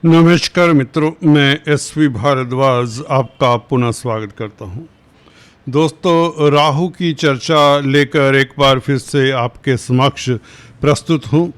नमस्कार मित्रों, मैं एसवी भारद्वाज आपका पुनः स्वागत करता हूं। दोस्तों, राहु की चर्चा लेकर एक बार फिर से आपके समक्ष प्रस्तुत हूं।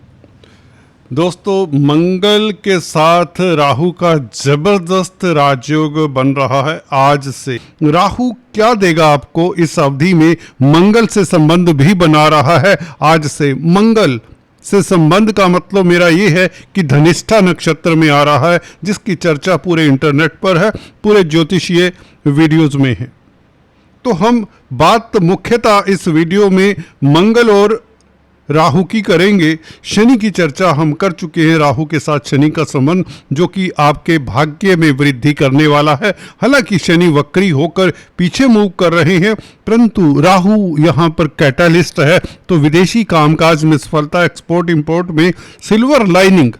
दोस्तों, मंगल के साथ राहु का जबरदस्त राजयोग बन रहा है। आज से राहु क्या देगा आपको इस अवधि में? मंगल से संबंध भी बना रहा है। आज से मंगल से संबंध का मतलब मेरा ये है कि धनिष्ठा नक्षत्र में आ रहा है, जिसकी चर्चा पूरे इंटरनेट पर है, पूरे ज्योतिषीय वीडियोज में है। तो हम बात मुख्यतः इस वीडियो में मंगल और राहु की करेंगे। शनि की चर्चा हम कर चुके हैं। राहु के साथ शनि का संबंध जो कि आपके भाग्य में वृद्धि करने वाला है। हालांकि शनि वक्री होकर पीछे मूव कर रहे हैं, परंतु राहु यहाँ पर कैटालिस्ट है। तो विदेशी कामकाज में सफलता, एक्सपोर्ट इंपोर्ट में सिल्वर लाइनिंग,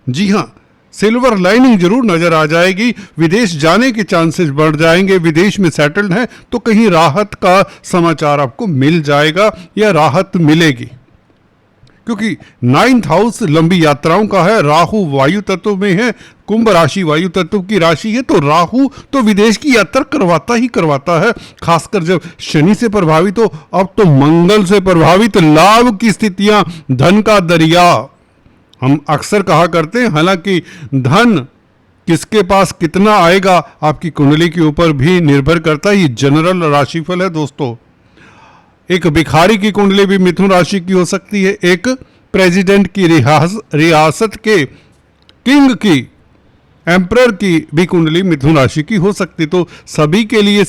जी हाँ, सिल्वर लाइनिंग जरूर नजर आ जाएगी। विदेश जाने के चांसेस बढ़ जाएंगे। विदेश में सेटल्ड है तो कहीं राहत का समाचार आपको मिल जाएगा या राहत मिलेगी, क्योंकि 9th हाउस लंबी यात्राओं का है। राहु वायु तत्व में है, कुंभ राशि वायु तत्व की राशि है। तो राहु तो विदेश की यात्रा करवाता ही करवाता है, खासकर जब शनि से प्रभावित हो। अब तो मंगल से प्रभावित, लाभ की स्थितियां, धन का दरिया हम अक्सर कहा करते हैं। हालांकि धन किसके पास कितना आएगा आपकी कुंडली के ऊपर भी निर्भर करता है। ये जनरल राशिफल है दोस्तों। एक भिखारी की कुंडली भी मिथुन राशि की हो सकती है, एक प्रेसिडेंट की रियासत के किंग की, एम्परर की भी कुंडली मिथुन राशि की हो सकती। तो सभी के लिए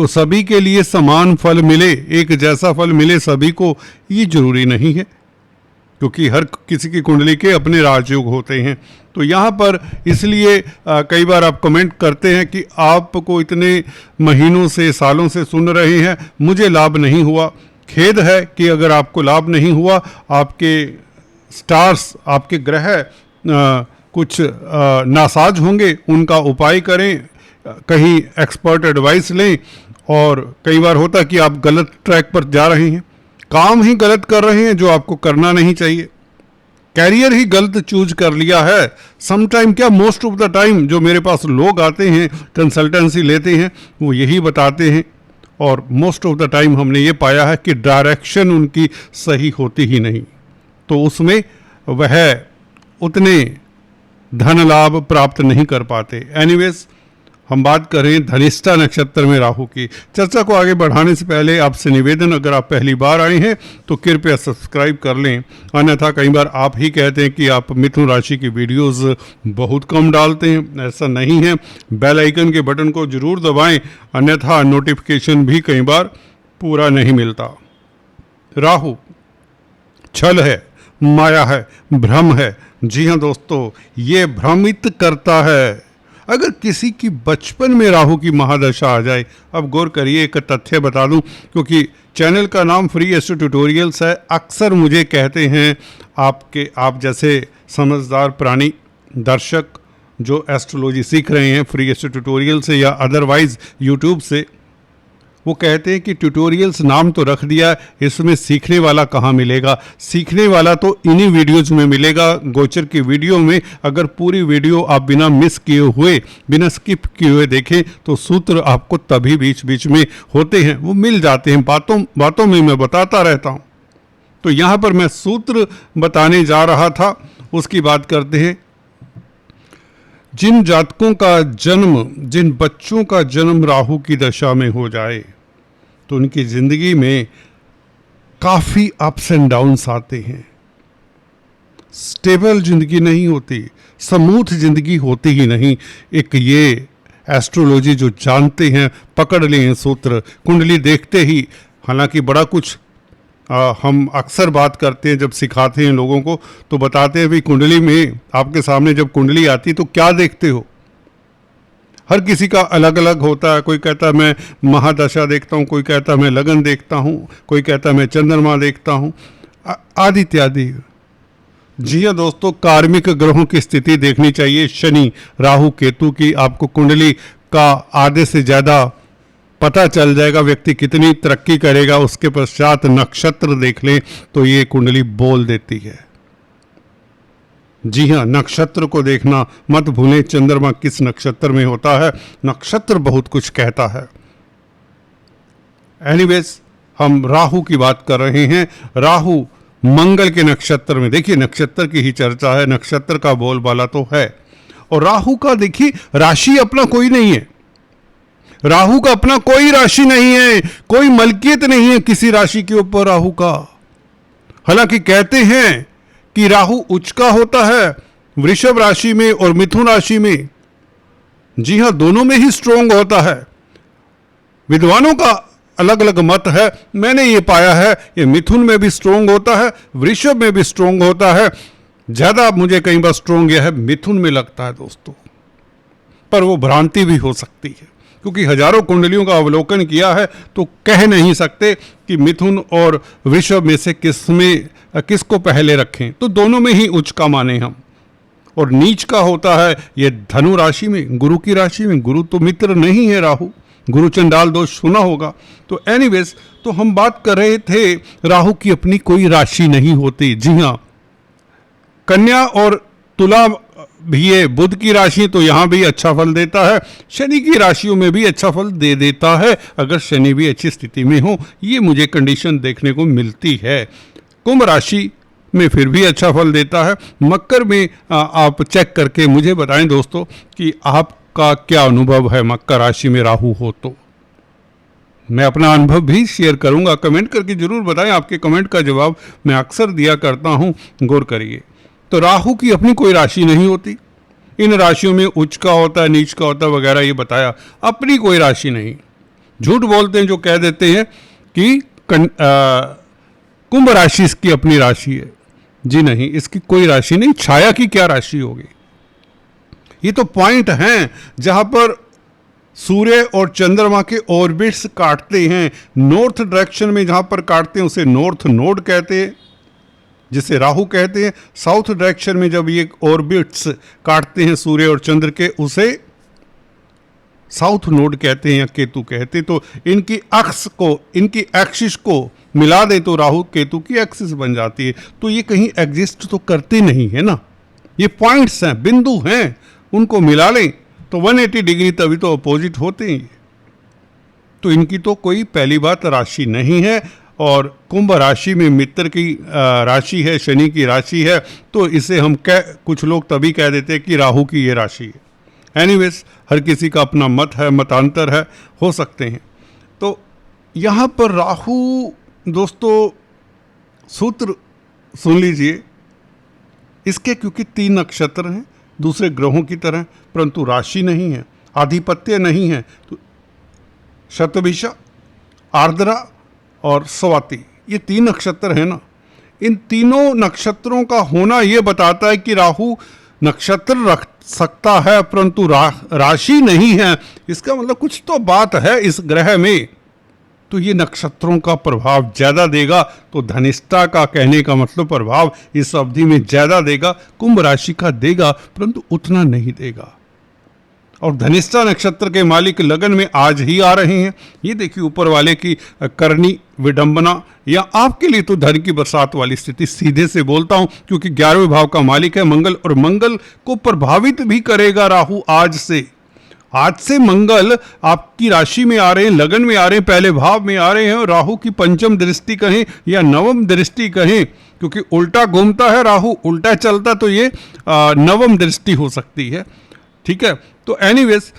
सभी के लिए समान फल मिले, एक जैसा फल मिले सभी को, ये जरूरी नहीं है, क्योंकि हर किसी की कुंडली के अपने राजयोग होते हैं। तो यहाँ पर इसलिए कई बार आप कमेंट करते हैं कि आपको इतने महीनों से, सालों से सुन रहे हैं, मुझे लाभ नहीं हुआ। खेद है कि अगर आपको लाभ नहीं हुआ, आपके स्टार्स, आपके ग्रह कुछ नासाज होंगे, उनका उपाय करें, कहीं एक्सपर्ट एडवाइस लें। और कई बार होता है कि आप गलत ट्रैक पर जा रहे हैं, काम ही गलत कर रहे हैं जो आपको करना नहीं चाहिए, कैरियर ही गलत चूज कर लिया है। समटाइम क्या, मोस्ट ऑफ द टाइम जो मेरे पास लोग आते हैं, कंसल्टेंसी लेते हैं, वो यही बताते हैं। और मोस्ट ऑफ द टाइम हमने ये पाया है कि डायरेक्शन उनकी सही होती ही नहीं, तो उसमें वह उतने धन लाभ प्राप्त नहीं कर पाते। एनीवेज, हम बात करें धनिष्ठा नक्षत्र में राहु की। चर्चा को आगे बढ़ाने से पहले आपसे निवेदन, अगर आप पहली बार आए हैं तो कृपया सब्सक्राइब कर लें। अन्यथा कई बार आप ही कहते हैं कि आप मिथुन राशि की वीडियोस बहुत कम डालते हैं। ऐसा नहीं है, बेल आइकन के बटन को जरूर दबाएं, अन्यथा नोटिफिकेशन भी कई बार पूरा नहीं मिलता। राहु छल है, माया है, भ्रम है। जी हाँ दोस्तों, ये भ्रमित करता है। अगर किसी की बचपन में राहु की महादशा आ जाए, अब गौर करिए, एक तथ्य बता दूं, क्योंकि चैनल का नाम फ्री एस्ट्रो ट्यूटोरियल्स है। अक्सर मुझे कहते हैं आप जैसे समझदार प्राणी दर्शक जो एस्ट्रोलॉजी सीख रहे हैं फ्री एस्ट्रो ट्यूटोरियल से या अदरवाइज यूट्यूब से, वो कहते हैं कि ट्यूटोरियल्स नाम तो रख दिया, इसमें सीखने वाला कहाँ मिलेगा? सीखने वाला तो इन्हीं वीडियोज़ में मिलेगा, गोचर की वीडियो में। अगर पूरी वीडियो आप बिना मिस किए हुए, बिना स्किप किए हुए देखें तो सूत्र आपको तभी बीच बीच में होते हैं, वो मिल जाते हैं। बातों में मैं बताता रहता हूँ। तो यहाँ पर मैं सूत्र बताने जा रहा था, उसकी बात करते हैं। जिन जातकों का जन्म, जिन बच्चों का जन्म राहु की दशा में हो जाए तो उनकी ज़िंदगी में काफ़ी अप्स एंड डाउन्स आते हैं। स्टेबल ज़िंदगी नहीं होती, स्मूथ ज़िंदगी होती ही नहीं। एक ये एस्ट्रोलॉजी जो जानते हैं, पकड़ लें सूत्र, कुंडली देखते ही। हालांकि बड़ा कुछ हम अक्सर बात करते हैं, जब सिखाते हैं लोगों को तो बताते हैं भाई कुंडली में, आपके सामने जब कुंडली आती तो क्या देखते हो? हर किसी का अलग अलग होता है। कोई कहता है मैं महादशा देखता हूँ, कोई कहता है मैं लगन देखता हूँ, कोई कहता है मैं चंद्रमा देखता हूँ, आदि इत्यादि। जी हाँ दोस्तों, कार्मिक ग्रहों की स्थिति देखनी चाहिए, शनि, राहु, केतु की। आपको कुंडली का आधे से ज़्यादा पता चल जाएगा व्यक्ति कितनी तरक्की करेगा। उसके पश्चात नक्षत्र देख लें तो ये कुंडली बोल देती है। जी हाँ, नक्षत्र को देखना मत भूलें, चंद्रमा किस नक्षत्र में होता है, नक्षत्र बहुत कुछ कहता है। एनीवेज, हम राहु की बात कर रहे हैं। राहु मंगल के नक्षत्र में, देखिए नक्षत्र की ही चर्चा है, नक्षत्र का बोलबाला तो है। और राहु का देखिए राशि अपना कोई नहीं है, राहु का अपना कोई राशि नहीं है, कोई मलकियत नहीं है किसी राशि के ऊपर राहु का। हालांकि कहते हैं कि राहु उच्च का होता है वृषभ राशि में और मिथुन राशि में। जी हां, दोनों में ही स्ट्रोंग होता है। विद्वानों का अलग अलग मत है, मैंने ये पाया है ये मिथुन में भी स्ट्रोंग होता है, वृषभ में भी स्ट्रोंग होता है। ज्यादा मुझे कई बार स्ट्रोंग यह है मिथुन में लगता है दोस्तों, पर वो भ्रांति भी हो सकती है, क्योंकि हजारों कुंडलियों का अवलोकन किया है तो कह नहीं सकते कि मिथुन और वृषभ में से किसको पहले रखें। तो दोनों में ही उच्च का माने हम। और नीच का होता है ये धनु राशि में, गुरु की राशि में। गुरु तो मित्र नहीं है राहु, गुरु चंडाल दोष सुना होगा। तो एनीवेज, तो हम बात कर रहे थे राहु की अपनी कोई राशि नहीं होती। जी हाँ, कन्या और तुला भी ये बुध की राशि, तो यहां भी अच्छा फल देता है। शनि की राशियों में भी अच्छा फल दे देता है, अगर शनि भी अच्छी स्थिति में हो, ये मुझे कंडीशन देखने को मिलती है। कुंभ राशि में फिर भी अच्छा फल देता है। मकर में आप चेक करके मुझे बताएं दोस्तों कि आपका क्या अनुभव है मकर राशि में राहु हो तो। मैं अपना अनुभव भी शेयर करूंगा, कमेंट करके जरूर बताएं। आपके कमेंट का जवाब मैं अक्सर दिया करता हूं, गौर करिए। तो राहु की अपनी कोई राशि नहीं होती। इन राशियों में उच्च का होता है, नीच का होता है वगैरह, ये बताया। अपनी कोई राशि नहीं। झूठ बोलते हैं जो कह देते हैं कि कुंभ राशि इसकी अपनी राशि है। जी नहीं, इसकी कोई राशि नहीं। छाया की क्या राशि होगी? ये तो पॉइंट हैं जहां पर सूर्य और चंद्रमा के ऑर्बिट्स काटते हैं। नॉर्थ डायरेक्शन में जहां पर काटते हैं उसे नॉर्थ नोड कहते हैं, जिसे राहु कहते हैं। साउथ डायरेक्शन में जब ये ऑर्बिट्स काटते हैं सूर्य और चंद्र के, उसे साउथ नोड कहते हैं या केतु कहते हैं। तो इनकी अक्ष को, इनकी एक्सिस को मिला दें तो राहु केतु की एक्सिस बन जाती है। तो ये कहीं एग्जिस्ट तो करते नहीं है ना, ये पॉइंट्स हैं, बिंदु हैं, उनको मिला लें तो 180 डिग्री तभी तो अपोजिट होते हैं। तो इनकी तो कोई पहली बात राशि नहीं है। और कुंभ राशि में मित्र की राशि है, शनि की राशि है, तो इसे हम कुछ लोग तभी कह देते हैं कि राहु की ये राशि है। एनीवेज, हर किसी का अपना मत है, मतांतर है, हो सकते हैं। तो यहाँ पर राहु दोस्तों, सूत्र सुन लीजिए इसके, क्योंकि 3 नक्षत्र हैं दूसरे ग्रहों की तरह, परंतु राशि नहीं है, आधिपत्य नहीं है। तो शतभिषा, आर्द्रा और स्वाति, ये 3 नक्षत्र है ना। इन तीनों नक्षत्रों का होना यह बताता है कि राहु नक्षत्र रख सकता है परंतु राशि नहीं है। इसका मतलब कुछ तो बात है इस ग्रह में। तो ये नक्षत्रों का प्रभाव ज्यादा देगा। तो धनिष्ठा का कहने का मतलब प्रभाव इस अवधि में ज्यादा देगा, कुंभ राशि का देगा परंतु उतना नहीं देगा। और धनिष्ठा नक्षत्र के मालिक लगन में आज ही आ रहे हैं। ये देखिए ऊपर वाले की करनी विडंबना, या आपके लिए तो धन की बरसात वाली स्थिति। सीधे से बोलता हूं क्योंकि 11वें भाव का मालिक है मंगल, और मंगल को प्रभावित भी करेगा राहु आज से। आज से मंगल आपकी राशि में आ रहे हैं, लगन में आ रहे हैं, पहले भाव में आ रहे हैं। और राहु की पंचम दृष्टि कहें या नवम दृष्टि कहें, क्योंकि उल्टा घूमता है राहु, उल्टा चलता, तो ये नवम दृष्टि हो सकती है। ठीक है, तो एनीवेज,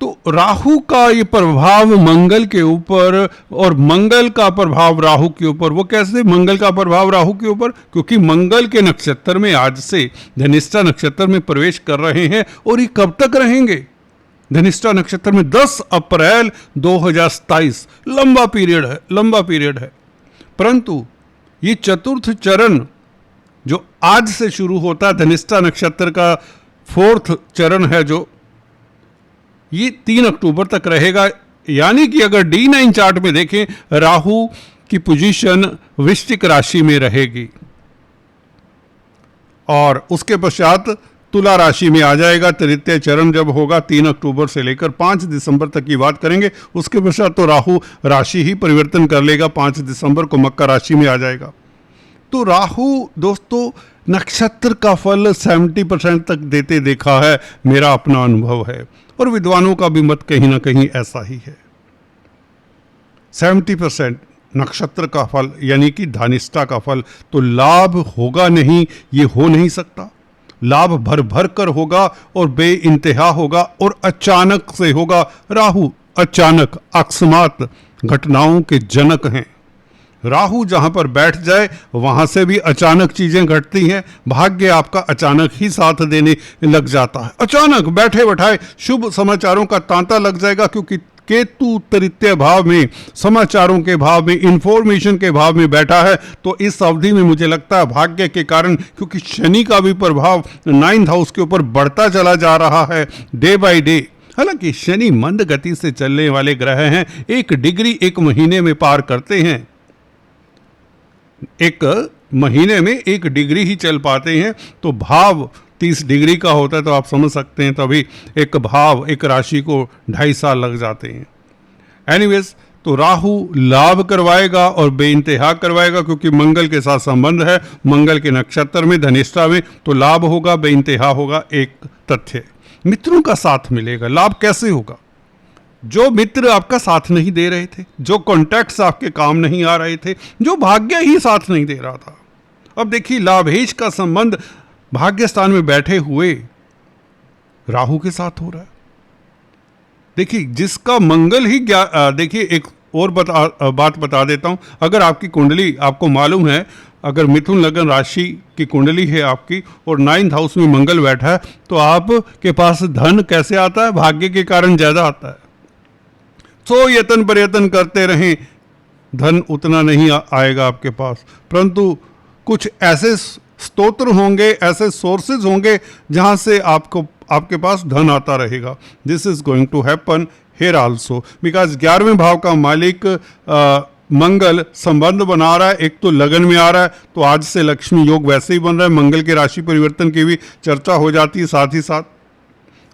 तो राहु का ये प्रभाव मंगल के ऊपर और मंगल का प्रभाव राहु के ऊपर। वो कैसे मंगल का प्रभाव राहु के ऊपर? क्योंकि मंगल के नक्षत्र में आज से धनिष्ठा नक्षत्र में प्रवेश कर रहे हैं। और ये कब तक रहेंगे धनिष्ठा नक्षत्र में? 10 अप्रैल 2027। लंबा पीरियड है। परंतु ये चतुर्थ चरण जो आज से शुरू होता है, धनिष्ठा नक्षत्र का 4th चरण है जो, ये 3 अक्टूबर तक रहेगा। यानी कि अगर D9 चार्ट में देखें, राहु की पोजीशन वृश्चिक राशि में रहेगी और उसके पश्चात तुला राशि में आ जाएगा। तृतीय चरण जब होगा 3 अक्टूबर से लेकर 5 दिसंबर तक की बात करेंगे। उसके पश्चात तो राहु राशि ही परिवर्तन कर लेगा, 5 दिसंबर को मकर राशि में आ जाएगा। तो राहु दोस्तों नक्षत्र का फल 70% तक देते देखा है, मेरा अपना अनुभव है, और विद्वानों का भी मत कहीं ना कहीं ऐसा ही है। 70% नक्षत्र का फल यानी कि धनिष्ठा का फल, तो लाभ होगा नहीं, ये हो नहीं सकता। लाभ भर भर कर होगा और बे इंतहा होगा और अचानक से होगा। राहु अचानक अकस्मात घटनाओं के जनक हैं। राहु जहां पर बैठ जाए वहां से भी अचानक चीजें घटती हैं। भाग्य आपका अचानक ही साथ देने लग जाता है। अचानक बैठे बैठाए शुभ समाचारों का तांता लग जाएगा, क्योंकि केतु तृतीय भाव में, समाचारों के भाव में, इंफॉर्मेशन के भाव में बैठा है। तो इस अवधि में मुझे लगता है भाग्य के कारण, क्योंकि शनि का भी प्रभाव 9th हाउस के ऊपर बढ़ता चला जा रहा है डे बाय डे। हालांकि शनि मंद गति से चलने वाले ग्रह हैं, 1 डिग्री 1 महीने में पार करते हैं। 1 महीने में 1 डिग्री ही चल पाते हैं। तो भाव 30 डिग्री का होता है, तो आप समझ सकते हैं तभी एक भाव, एक राशि को 2.5 साल लग जाते हैं। एनीवेज, तो राहु लाभ करवाएगा और बेइंतहा करवाएगा, क्योंकि मंगल के साथ संबंध है। मंगल के नक्षत्र में, धनिष्ठा में, तो लाभ होगा, बेइंतहा होगा। एक तथ्य, मित्रों का साथ मिलेगा। लाभ कैसे होगा? जो मित्र आपका साथ नहीं दे रहे थे, जो कॉन्टैक्ट्स आपके काम नहीं आ रहे थे, जो भाग्य ही साथ नहीं दे रहा था, अब देखिए लाभेश का संबंध भाग्य स्थान में बैठे हुए राहु के साथ हो रहा है। देखिए जिसका मंगल ही देखिए एक और बात बता देता हूं। अगर आपकी कुंडली, आपको मालूम है, अगर मिथुन लग्न राशि की कुंडली है आपकी और 9th हाउस में मंगल बैठा है, तो आपके पास धन कैसे आता है? भाग्य के कारण ज्यादा आता है। सो यत्न प्रयत्न करते रहें, धन उतना नहीं आएगा आपके पास, परंतु कुछ ऐसे स्तोत्र होंगे, ऐसे सोर्सेज होंगे जहां से आपके पास धन आता रहेगा। This is going to happen here also, because 11वें भाव का मालिक मंगल संबंध बना रहा है। एक तो लगन में आ रहा है, तो आज से लक्ष्मी योग वैसे ही बन रहा है। मंगल के राशि परिवर्तन की भी चर्चा हो जाती है। साथ ही साथ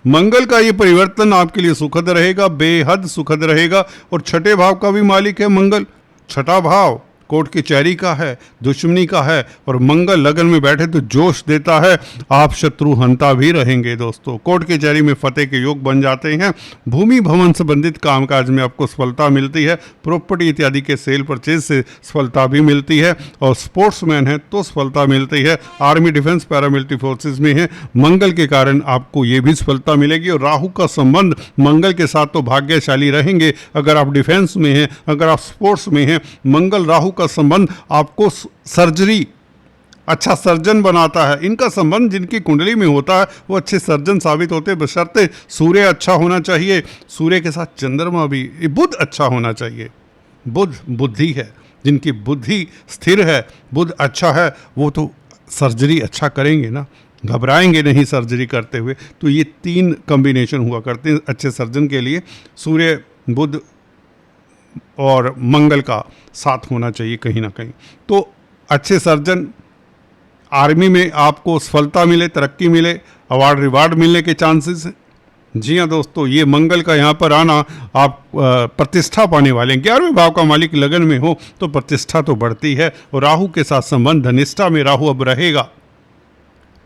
मंगल का ये परिवर्तन आपके लिए सुखद रहेगा, बेहद सुखद रहेगा। और 6ठे भाव का भी मालिक है मंगल। 6ठा भाव कोर्ट कचहरी का है, दुश्मनी का है, और मंगल लगन में बैठे तो जोश देता है। आप शत्रु हंता भी रहेंगे दोस्तों। कोर्ट कचहरी में फतेह के योग बन जाते हैं। भूमि भवन संबंधित कामकाज में आपको सफलता मिलती है। प्रॉपर्टी इत्यादि के सेल परचेज से सफलता भी मिलती है। और स्पोर्ट्समैन है तो सफलता मिलती है। आर्मी, डिफेंस, पैरामिलिट्री फोर्सेज में है, मंगल के कारण आपको ये भी सफलता मिलेगी। और राहु का संबंध मंगल के साथ तो भाग्यशाली रहेंगे। अगर आप डिफेंस में हैं, अगर आप स्पोर्ट्स में हैं, मंगल राहु का संबंध आपको सर्जरी, अच्छा सर्जन बनाता है। इनका संबंध जिनकी कुंडली में होता है वो अच्छे सर्जन साबित होते हैं, बशर्ते सूर्य अच्छा होना चाहिए। सूर्य के साथ चंद्रमा भी, बुध अच्छा होना चाहिए। बुध बुद्धि है, जिनकी बुद्धि स्थिर है, बुध अच्छा है, वो तो सर्जरी अच्छा करेंगे ना, घबराएंगे नहीं सर्जरी करते हुए। तो ये 3 कॉम्बिनेशन हुआ करते हैं अच्छे सर्जन के लिए। सूर्य, बुध और मंगल का साथ होना चाहिए कहीं ना कहीं। तो अच्छे सर्जन, आर्मी में आपको सफलता मिले, तरक्की मिले, अवार्ड रिवार्ड मिलने के चांसेस हैं। जी हाँ दोस्तों, ये मंगल का यहाँ पर आना, आप प्रतिष्ठा पाने वाले हैं। 11वें भाव का मालिक लगन में हो तो प्रतिष्ठा तो बढ़ती है। और राहु के साथ संबंध, धनिष्ठा में राहु अब रहेगा।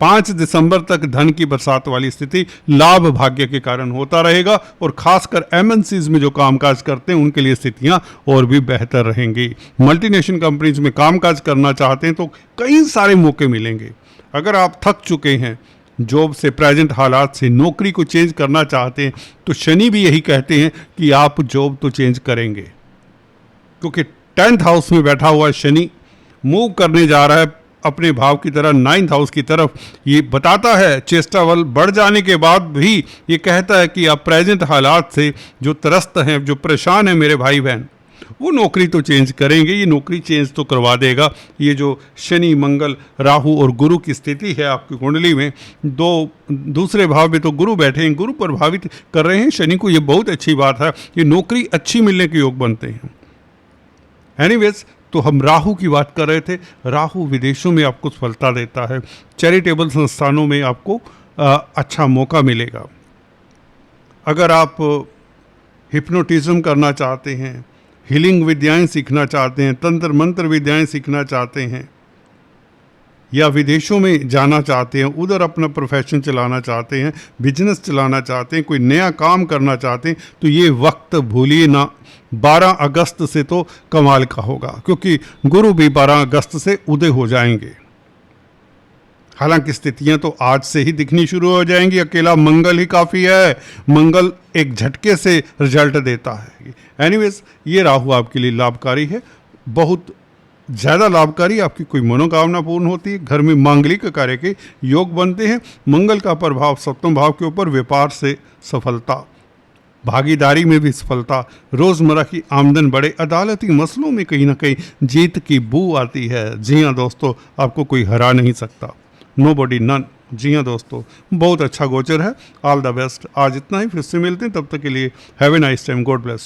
5 दिसंबर तक धन की बरसात वाली स्थिति लाभ भाग्य के कारण होता रहेगा। और खासकर एमएनसीज में जो कामकाज करते हैं उनके लिए स्थितियां और भी बेहतर रहेंगी। मल्टीनेशनल कंपनीज में कामकाज करना चाहते हैं तो कई सारे मौके मिलेंगे। अगर आप थक चुके हैं जॉब से, प्रेजेंट हालात से, नौकरी को चेंज करना चाहते हैं, तो शनि भी यही कहते हैं कि आप जॉब तो चेंज करेंगे, क्योंकि 10th हाउस में बैठा हुआ शनि मूव करने जा रहा है अपने भाव की तरह 9th हाउस की तरफ। ये बताता है, चेष्टा बल बढ़ जाने के बाद भी ये कहता है कि आप प्रेजेंट हालात से जो त्रस्त हैं, जो परेशान हैं मेरे भाई बहन, वो नौकरी तो चेंज करेंगे। ये नौकरी चेंज तो करवा देगा। ये जो शनि, मंगल, राहु और गुरु की स्थिति है आपकी कुंडली में, दूसरे भाव में तो गुरु बैठे हैं, गुरु प्रभावित कर रहे हैं शनि को। ये बहुत अच्छी बात है, ये नौकरी अच्छी मिलने के योग बनते हैं। एनीवेज, तो हम राहु की बात कर रहे थे। राहु विदेशों में आपको सफलता देता है। चैरिटेबल संस्थानों में आपको अच्छा मौका मिलेगा। अगर आप हिप्नोटिज्म करना चाहते हैं, हीलिंग विद्याएं सीखना चाहते हैं, तंत्र मंत्र विद्याएं सीखना चाहते हैं, या विदेशों में जाना चाहते हैं, उधर अपना प्रोफेशन चलाना चाहते हैं, बिजनेस चलाना चाहते हैं, कोई नया काम करना चाहते हैं, तो ये वक्त भूलिए ना। 12 अगस्त से तो कमाल का होगा, क्योंकि गुरु भी 12 अगस्त से उदय हो जाएंगे। हालांकि स्थितियां तो आज से ही दिखनी शुरू हो जाएंगी, अकेला मंगल ही काफ़ी है, मंगल एक झटके से रिजल्ट देता है। एनीवेज, ये राहु आपके लिए लाभकारी है, बहुत ज़्यादा लाभकारी। आपकी कोई मनोकामना पूर्ण होती है, घर में मांगलिक कार्य के योग बनते हैं। मंगल का प्रभाव सप्तम भाव के ऊपर, व्यापार से सफलता, भागीदारी में भी सफलता, रोज़मर्रा की आमदन बढ़े, अदालती मसलों में कहीं ना कहीं जीत की बू आती है। जी हाँ दोस्तों, आपको कोई हरा नहीं सकता, नो बॉडी नन। जी हाँ दोस्तों, बहुत अच्छा गोचर है। All the best. आज इतना ही, फिर से मिलते हैं, तब तक के लिए have a nice time, God bless you.